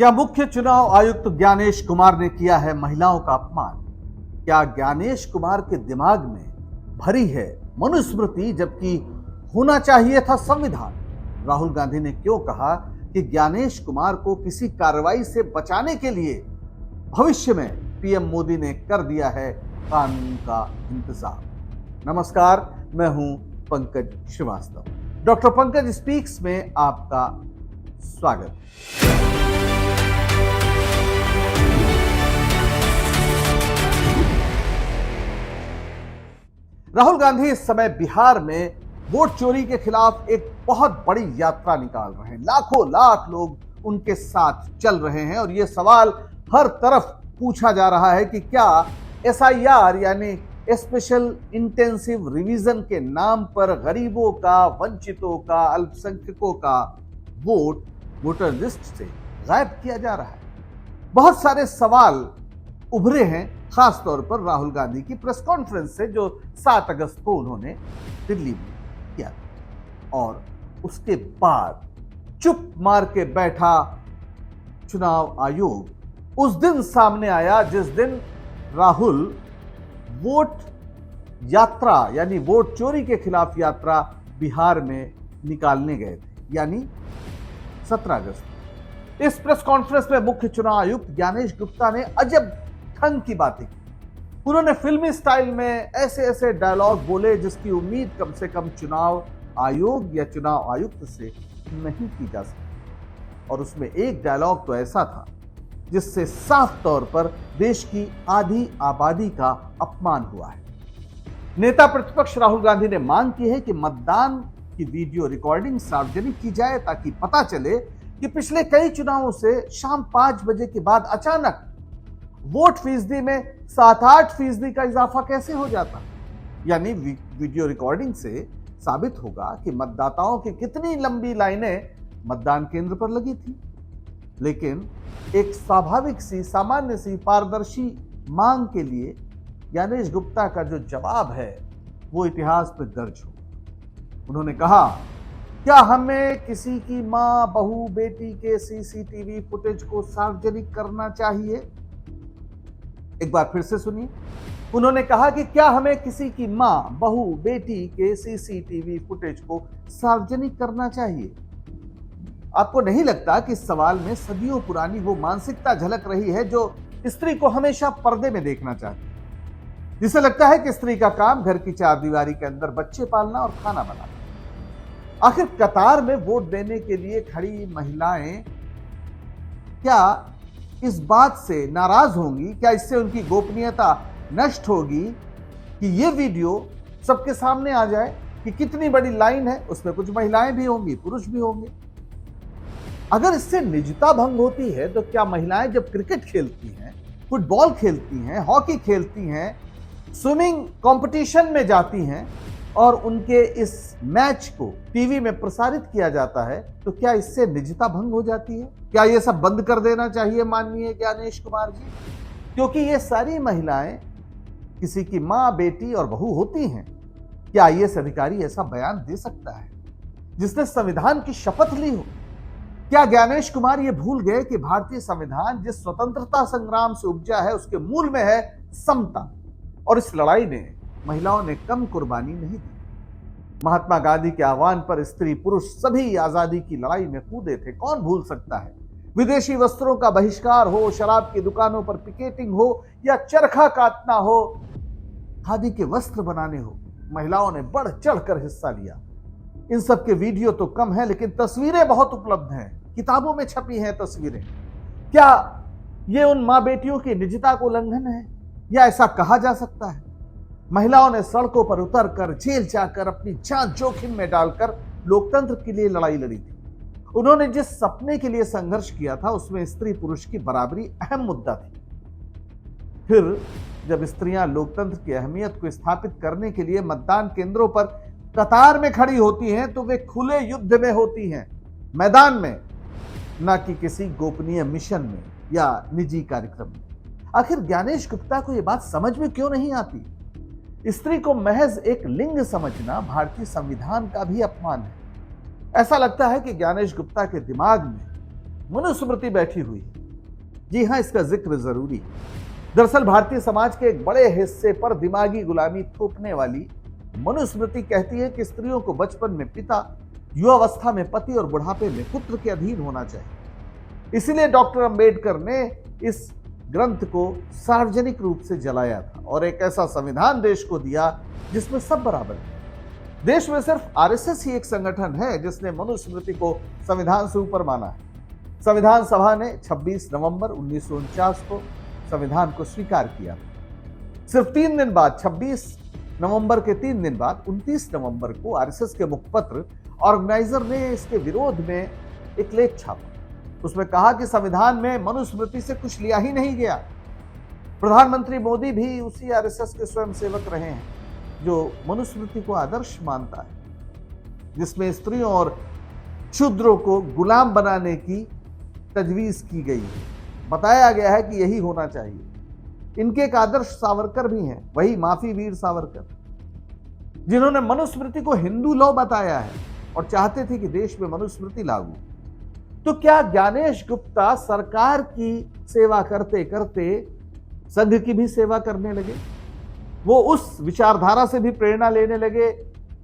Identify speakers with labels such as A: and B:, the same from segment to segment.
A: क्या मुख्य चुनाव आयुक्त ज्ञानेश कुमार ने किया है महिलाओं का अपमान? क्या ज्ञानेश कुमार के दिमाग में भरी है मनुस्मृति जबकि होना चाहिए था संविधान? राहुल गांधी ने क्यों कहा कि ज्ञानेश कुमार को किसी कार्रवाई से बचाने के लिए भविष्य में पीएम मोदी ने कर दिया है कानून का इंतजाम? नमस्कार, मैं हूं पंकज श्रीवास्तव। डॉक्टर पंकज स्पीक्स में आपका स्वागत। राहुल गांधी इस समय बिहार में वोट चोरी के खिलाफ एक बहुत बड़ी यात्रा निकाल रहे हैं। लाखों लाख लोग उनके साथ चल रहे हैं और यह सवाल हर तरफ पूछा जा रहा है कि क्या एसआईआर यानी स्पेशल इंटेंसिव रिवीजन के नाम पर गरीबों का, वंचितों का, अल्पसंख्यकों का वोट वोटर लिस्ट से गायब किया जा रहा है। बहुत सारे सवाल उभरे हैं, खास तौर पर राहुल गांधी की प्रेस कॉन्फ्रेंस से जो 7 अगस्त को उन्होंने दिल्ली में किया और उसके बाद चुप मार के बैठा चुनाव आयोग उस दिन सामने आया जिस दिन राहुल वोट यात्रा यानी वोट चोरी के खिलाफ यात्रा बिहार में निकालने गए थे, यानी 17 अगस्त। इस प्रेस कॉन्फ्रेंस में मुख्य चुनाव आयुक्त ज्ञानेश गुप्ता ने अजब ढंग की बातें की। उन्होंने फिल्मी स्टाइल में ऐसे ऐसे डायलॉग बोले जिसकी उम्मीद कम से कम चुनाव आयोग या चुनाव आयुक्त से नहीं की जा सकती। और उसमें एक डायलॉग तो ऐसा था जिससे साफ तौर पर देश की आधी आबादी का अपमान हुआ है। नेता प्रतिपक्ष राहुल गांधी ने मांग की है कि मतदान की वीडियो रिकॉर्डिंग सार्वजनिक की जाए ताकि पता चले कि पिछले कई चुनावों से शाम 5 बजे के बाद अचानक वोट फीसदी में 7-8 फीसदी का इजाफा कैसे हो जाता। यानी वीडियो रिकॉर्डिंग से साबित होगा कि मतदाताओं की कितनी लंबी लाइनें मतदान केंद्र पर लगी थी। लेकिन एक स्वाभाविक सी, सामान्य सी, पारदर्शी मांग के लिए ज्ञानेश गुप्ता का जो जवाब है वो इतिहास में दर्ज हो। उन्होंने कहा, क्या हमें किसी की मां, बहू, बेटी के सीसीटीवी फुटेज को सार्वजनिक करना चाहिए? एक बार फिर से सुनिए। उन्होंने कहा कि क्या हमें किसी की मां, बहू, बेटी के सीसीटीवी फुटेज को सार्वजनिक करना चाहिए? आपको नहीं लगता कि इस सवाल में सदियों पुरानी वो मानसिकता झलक रही है जो स्त्री को हमेशा पर्दे में देखना चाहती है, जिसे लगता है कि स्त्री का काम घर की चारदीवारी के अंदर बच्चे पालना और खाना बनाना। आखिर कतार में वोट देने के लिए खड़ी महिलाएं क्या इस बात से नाराज होंगी? क्या इससे उनकी गोपनीयता नष्ट होगी कि ये वीडियो सबके सामने आ जाए कि कितनी बड़ी लाइन है? उसमें कुछ महिलाएं भी होंगी, पुरुष भी होंगे। अगर इससे निजता भंग होती है तो क्या महिलाएं जब क्रिकेट खेलती हैं, फुटबॉल खेलती हैं, हॉकी खेलती हैं, स्विमिंग कंपटीशन में जाती हैं और उनके इस मैच को टीवी में प्रसारित किया जाता है, तो क्या इससे निजता भंग हो जाती है? क्या ये सब बंद कर देना चाहिए माननीय ज्ञानेश कुमार जी? क्योंकि ये सारी महिलाएं किसी की मां, बेटी और बहू होती हैं। क्या आईएएस अधिकारी ऐसा बयान दे सकता है जिसने संविधान की शपथ ली हो? क्या ज्ञानेश कुमार ये भूल गए कि भारतीय संविधान जिस स्वतंत्रता संग्राम से उपजा है उसके मूल में है समता, और इस लड़ाई में महिलाओं ने कम कुर्बानी नहीं दी। महात्मा गांधी के आह्वान पर स्त्री पुरुष सभी आजादी की लड़ाई में कूदे थे, कौन भूल सकता है। विदेशी वस्त्रों का बहिष्कार हो, शराब की दुकानों पर पिकेटिंग हो या चरखा काटना हो, खादी के वस्त्र बनाने हो, महिलाओं ने बढ़ चढ़कर हिस्सा लिया। इन सब के वीडियो तो कम है लेकिन तस्वीरें बहुत उपलब्ध हैं, किताबों में छपी हैं तस्वीरें। क्या ये उन मां बेटियों की निजता को उल्लंघन है या ऐसा कहा जा सकता है? महिलाओं ने सड़कों पर उतरकर, जेल जाकर, अपनी जान जोखिम में डालकर लोकतंत्र के लिए लड़ाई लड़ी थी। उन्होंने जिस सपने के लिए संघर्ष किया था उसमें स्त्री पुरुष की बराबरी अहम मुद्दा थी। फिर जब स्त्रियां लोकतंत्र की अहमियत को स्थापित करने के लिए मतदान केंद्रों पर कतार में खड़ी होती हैं तो वे खुले युद्ध में होती हैं, मैदान में, न कि किसी गोपनीय मिशन में या निजी कार्यक्रम में। आखिर ज्ञानेश गुप्ता को यह बात समझ में क्यों नहीं आती? स्त्री को महज एक लिंग समझना भारतीय संविधान का भी अपमान है। ऐसा लगता है कि ज्ञानेश गुप्ता के दिमाग में मनुस्मृति बैठी हुई है। जी हां, इसका जिक्र जरूरी है। दरअसल भारतीय समाज के एक बड़े हिस्से पर दिमागी गुलामी थोपने वाली मनुस्मृति कहती है कि स्त्रियों को बचपन में पिता, युवावस्था में पति और बुढ़ापे में पुत्र के अधीन होना चाहिए। इसीलिए डॉक्टर अंबेडकर ने इस ग्रंथ को सार्वजनिक रूप से जलाया था और एक ऐसा संविधान देश को दिया जिसमें सब बराबर है। देश में सिर्फ आरएसएस ही एक संगठन है जिसने मनुस्मृति को संविधान से ऊपर माना है। संविधान सभा ने 26 नवंबर 1949 को संविधान को स्वीकार किया। सिर्फ 3 दिन बाद, 26 नवंबर के 3 दिन बाद 29 नवंबर को आरएसएस के मुखपत्र ऑर्गेनाइजर ने इसके विरोध में एक लेख छापा। उसमें कहा कि संविधान में मनुस्मृति से कुछ लिया ही नहीं गया। प्रधानमंत्री मोदी भी उसी आरएसएस के स्वयंसेवक रहे हैं जो मनुस्मृति को आदर्श मानता है, जिसमें स्त्रियों और शूद्रों को गुलाम बनाने की तजवीज की गई है। बताया गया है कि यही होना चाहिए। इनके एक आदर्श सावरकर भी हैं, वही माफी वीर सावरकर, जिन्होंने मनुस्मृति को हिंदू लॉ बताया है और चाहते थे कि देश में मनुस्मृति लागू। तो क्या ज्ञानेश गुप्ता सरकार की सेवा करते करते संघ की भी सेवा करने लगे? वो उस विचारधारा से भी प्रेरणा लेने लगे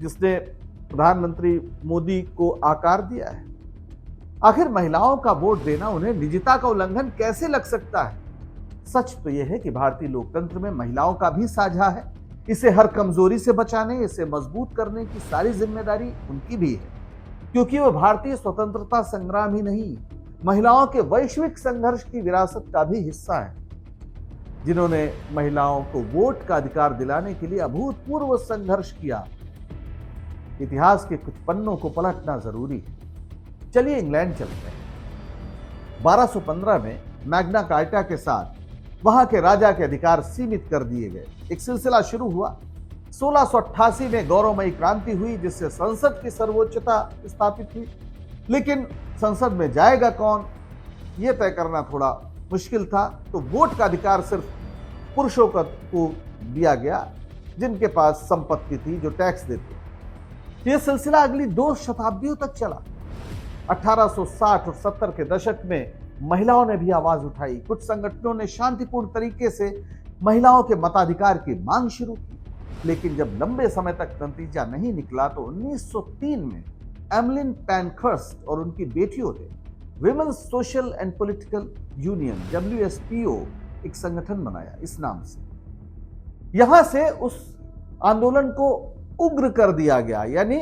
A: जिसने प्रधानमंत्री मोदी को आकार दिया है। आखिर महिलाओं का वोट देना उन्हें निजता का उल्लंघन कैसे लग सकता है? सच तो यह है कि भारतीय लोकतंत्र में महिलाओं का भी साझा है। इसे हर कमजोरी से बचाने, इसे मजबूत करने की सारी जिम्मेदारी उनकी भी है, क्योंकि वह भारतीय स्वतंत्रता संग्राम ही नहीं, महिलाओं के वैश्विक संघर्ष की विरासत का भी हिस्सा है, जिन्होंने महिलाओं को वोट का अधिकार दिलाने के लिए अभूतपूर्व संघर्ष किया। इतिहास के कुछ पन्नों को पलटना जरूरी है। चलिए इंग्लैंड चलते हैं। 1215 में मैग्ना कार्टा के साथ वहां के राजा के अधिकार सीमित कर दिए गए। एक सिलसिला शुरू हुआ। 1688 में गौरवमयी क्रांति हुई जिससे संसद की सर्वोच्चता स्थापित हुई। लेकिन संसद में जाएगा कौन, यह तय करना थोड़ा मुश्किल था। तो वोट का अधिकार सिर्फ पुरुषों को दिया गया जिनके पास संपत्ति थी, जो टैक्स देते। यह सिलसिला अगली 2 शताब्दियों तक चला। 1860 और 70 के दशक में महिलाओं ने भी आवाज उठाई। कुछ संगठनों ने शांतिपूर्ण तरीके से महिलाओं के मताधिकार की मांग शुरू की, लेकिन जब लंबे समय तक नतीजा नहीं निकला तो 1903 में एमलिन पैनखर्स्ट और उनकी बेटियों ने women's social and political union WSPO एक संगठन बनाया इस नाम से। यहां से उस आंदोलन को उग्र कर दिया गया, यानी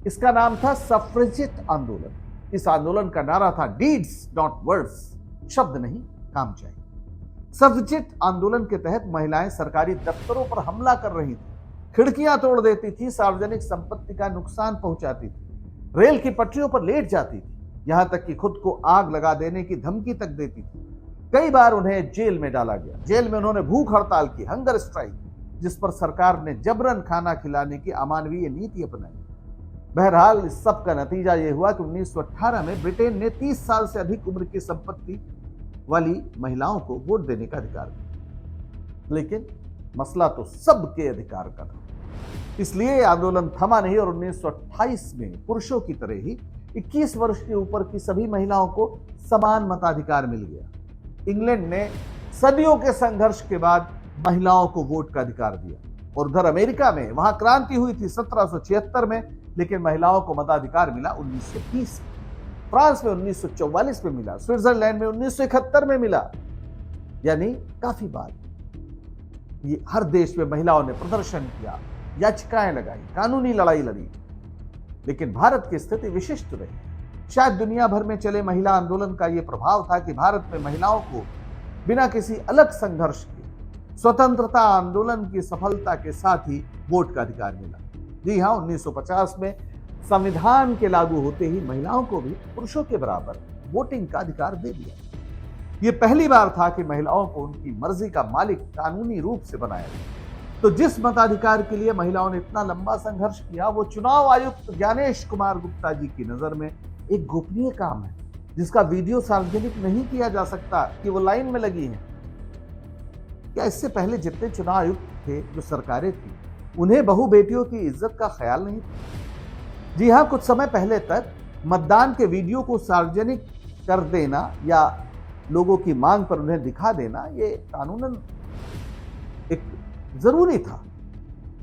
A: इसका नाम था सफ्रेजेट आंदोलन। इस आंदोलन का नारा था डीड्स नॉट वर्ड्स, शब्द नहीं काम चाहिए। सफ्रेजेट आंदोलन के तहत महिलाएं सरकारी दफ्तरों पर हमला कर रही थी, खिड़कियां तोड़ देती थी, सार्वजनिक संपत्ति का नुकसान पहुंचाती थी, रेल की पटरियों पर लेट जाती थी, यहां तक कि खुद को आग लगा देने की धमकी तक देती थी। कई बार उन्हें जेल में डाला गया। जेल में उन्होंने भूख हड़ताल की, हंगर स्ट्राइक, जिस पर सरकार ने जबरन खाना खिलाने की अमानवीय नीति अपनाई। बहरहाल इस सब का नतीजा यह हुआ कि 1918 में ब्रिटेन ने 30 साल से अधिक उम्र की संपत्ति वाली महिलाओं को वोट देने का अधिकार दिया। लेकिन मसला तो सबके अधिकार का था, इसलिए आंदोलन थमा नहीं और 1928 में पुरुषों की तरह ही 21 वर्ष के ऊपर की सभी महिलाओं को समान मताधिकार मिल गया। इंग्लैंड ने सदियों के संघर्ष के बाद महिलाओं को वोट का अधिकार दिया। और उधर अमेरिका में वहां क्रांति हुई थी 1776 में, लेकिन महिलाओं को मताधिकार मिला 1930 में। फ्रांस में 1944 में मिला, स्विट्जरलैंड में 1971 में मिला, यानी काफी बाद। ये हर देश में महिलाओं ने प्रदर्शन किया, याचिकाएं लगाई, कानूनी लड़ाई लड़ी। लेकिन भारत की स्थिति विशिष्ट रही। शायद दुनिया भर में चले महिला आंदोलन का यह प्रभाव था कि भारत में महिलाओं को बिना किसी अलग संघर्ष के स्वतंत्रता आंदोलन की सफलता के साथ ही वोट का अधिकार मिला। जी हां, 1950 में संविधान के लागू होते ही महिलाओं को भी पुरुषों के बराबर वोटिंग का अधिकार दे दिया। यह पहली बार था कि महिलाओं को उनकी मर्जी का मालिक कानूनी रूप से बनाया गया। तो जिस मताधिकार के लिए महिलाओं ने इतना लंबा संघर्ष किया, वो चुनाव आयुक्त ज्ञानेश कुमार गुप्ता जी की नजर में एक गोपनीय काम है, जिसका वीडियो सार्वजनिक नहीं किया जा सकता कि वो लाइन में लगी हैं। क्या इससे पहले जितने चुनाव आयुक्त थे, जो सरकारें थी, उन्हें बहु बेटियों की इज्जत का ख्याल नहीं था? जी हां, कुछ समय पहले तक मतदान के वीडियो को सार्वजनिक कर देना या लोगों की मांग पर उन्हें दिखा देना ये कानूनन एक जरूरी था।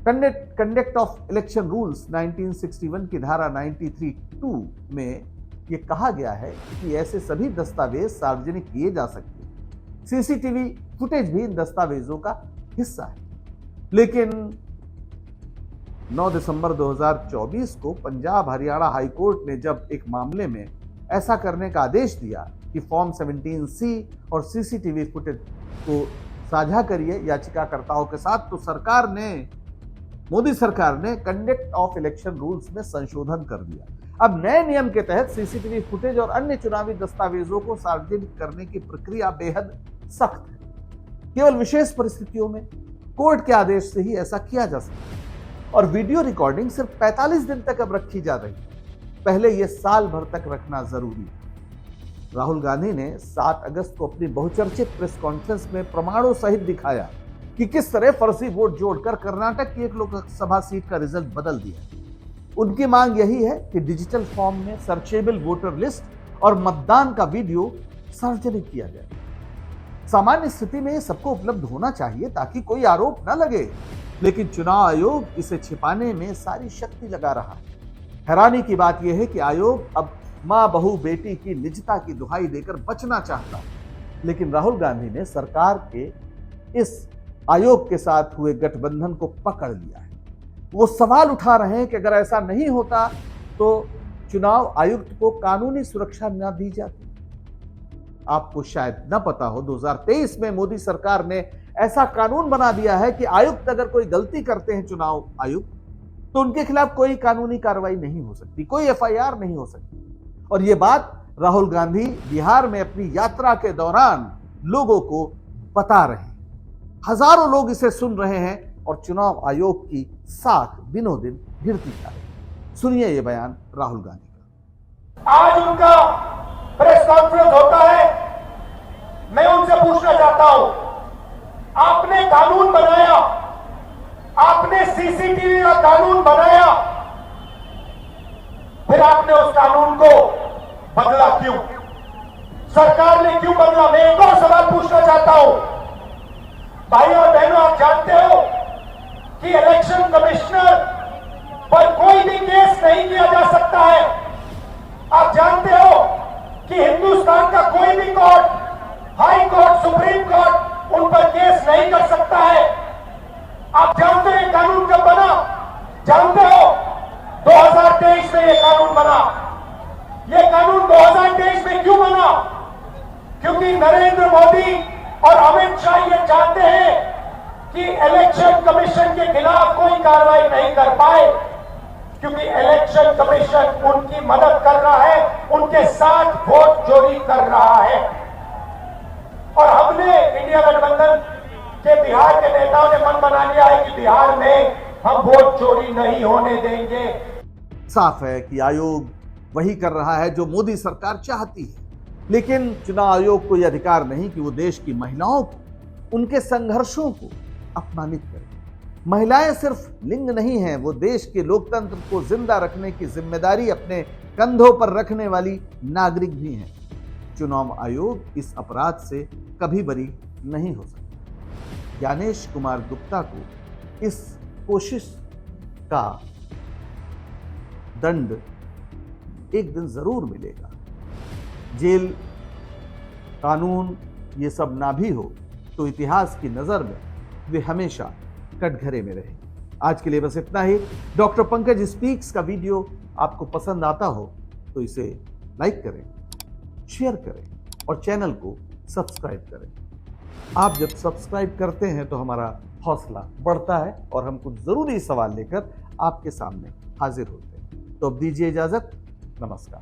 A: कंडक्ट ऑफ इलेक्शन रूल्स 1961 की धारा 93(2) में यह कहा गया है कि ऐसे सभी दस्तावेज सार्वजनिक किए जा सकते हैं। सीसीटीवी फुटेज भी इन दस्तावेजों का हिस्सा है। लेकिन 9 दिसंबर 2024 को पंजाब हरियाणा हाईकोर्ट ने जब एक मामले में ऐसा करने का आदेश दिया कि फॉर्म 17C और सीसीटीवी फुटेज को साझा करिए याचिकाकर्ताओं के साथ, तो मोदी सरकार ने कंडक्ट ऑफ इलेक्शन रूल्स में संशोधन कर दिया। अब नए नियम के तहत सीसीटीवी फुटेज और अन्य चुनावी दस्तावेजों को सार्वजनिक करने की प्रक्रिया बेहद सख्त है। केवल विशेष परिस्थितियों में कोर्ट के आदेश से ही ऐसा किया जा सकता है और वीडियो रिकॉर्डिंग सिर्फ 45 दिन तक अब रखी जा रही है। पहले यह साल भर तक रखना जरूरी है। राहुल गांधी ने 7 अगस्त को अपनी बहुचर्चित प्रेस कॉन्फ्रेंस में प्रमाणों सहित दिखाया कि किस तरह फर्जी वोट जोड़कर कर्नाटक की एक लोकसभा सीट का रिजल्ट बदल दिया। उनकी मांग यही है कि डिजिटल फॉर्म में सर्चेबल वोटर लिस्ट और मतदान का वीडियो सार्वजनिक किया जाए। सामान्य स्थिति में सबको उपलब्ध होना चाहिए ताकि कोई आरोप न लगे, लेकिन चुनाव आयोग इसे छिपाने में सारी शक्ति लगा रहा है। हैरानी की बात यह है कि आयोग अब मां, बहू, बेटी की निजता की दुहाई देकर बचना चाहता है, लेकिन राहुल गांधी ने सरकार के इस आयोग के साथ हुए गठबंधन को पकड़ लिया है। वो सवाल उठा रहे हैं कि अगर ऐसा नहीं होता तो चुनाव आयुक्त को कानूनी सुरक्षा न दी जाती। आपको शायद न पता हो, 2023 में मोदी सरकार ने ऐसा कानून बना दिया है कि आयुक्त अगर कोई गलती करते हैं, चुनाव आयुक्त, तो उनके खिलाफ कोई कानूनी कार्रवाई नहीं हो सकती, कोई FIR नहीं हो सकती। और यह बात राहुल गांधी बिहार में अपनी यात्रा के दौरान लोगों को बता रहे हैं। हजारों लोग इसे सुन रहे हैं और चुनाव आयोग की साख दिनों दिन गिरती जा रही है। सुनिए ये बयान राहुल गांधी का।
B: आज उनका प्रेस कॉन्फ्रेंस होता है, मैं उनसे पूछना चाहता हूं, आपने कानून बनाया, आपने सीसीटीवी का कानून बनाया, फिर आपने उस कानून को बदला क्यों? सरकार ने क्यों बदला? मैं एक और सवाल पूछना चाहता हूं। भाइयों और बहनों, आप जानते हो कि इलेक्शन कमिश्नर पर कोई भी केस नहीं किया जा सकता है। आप जानते हो कि हिंदुस्तान का कोई भी court, high court, supreme court उन पर केस नहीं कर सकता है। आप जानते हैं कानून कब बना? जानते हो? 2023 में यह कानून बना। यह कानून 2023 में क्यों बना? क्योंकि नरेंद्र मोदी और अमित शाह ये चाहते हैं कि इलेक्शन कमीशन के खिलाफ कोई कार्रवाई नहीं कर पाए, क्योंकि इलेक्शन कमीशन उनकी मदद कर रहा है, उनके साथ वोट चोरी कर रहा है। और हमने इंडिया गठबंधन के बिहार के नेताओं ने मन बना लिया है कि बिहार में हम वोट चोरी नहीं होने देंगे।
A: साफ है कि आयोग वही कर रहा है जो मोदी सरकार चाहती है, लेकिन चुनाव आयोग को यह अधिकार नहीं कि वो देश की महिलाओं को, उनके संघर्षों को अपमानित करे। महिलाएं सिर्फ लिंग नहीं हैं, वो देश के लोकतंत्र को जिंदा रखने की जिम्मेदारी अपने कंधों पर रखने वाली नागरिक भी हैं। चुनाव आयोग इस अपराध से कभी बरी नहीं हो सकता। ज्ञानेश कुमार गुप्ता को इस कोशिश का दंड एक दिन जरूर मिलेगा। जेल, कानून ये सब ना भी हो तो इतिहास की नजर में वे हमेशा कटघरे में रहे। आज के लिए बस इतना ही। डॉक्टर पंकज स्पीक्स का वीडियो आपको पसंद आता हो तो इसे लाइक करें, शेयर करें और चैनल को सब्सक्राइब करें। आप जब सब्सक्राइब करते हैं तो हमारा हौसला बढ़ता है और हम कुछ जरूरी सवाल लेकर आपके सामने हाजिर होते हैं। तो अब दीजिए इजाजत। नमस्कार।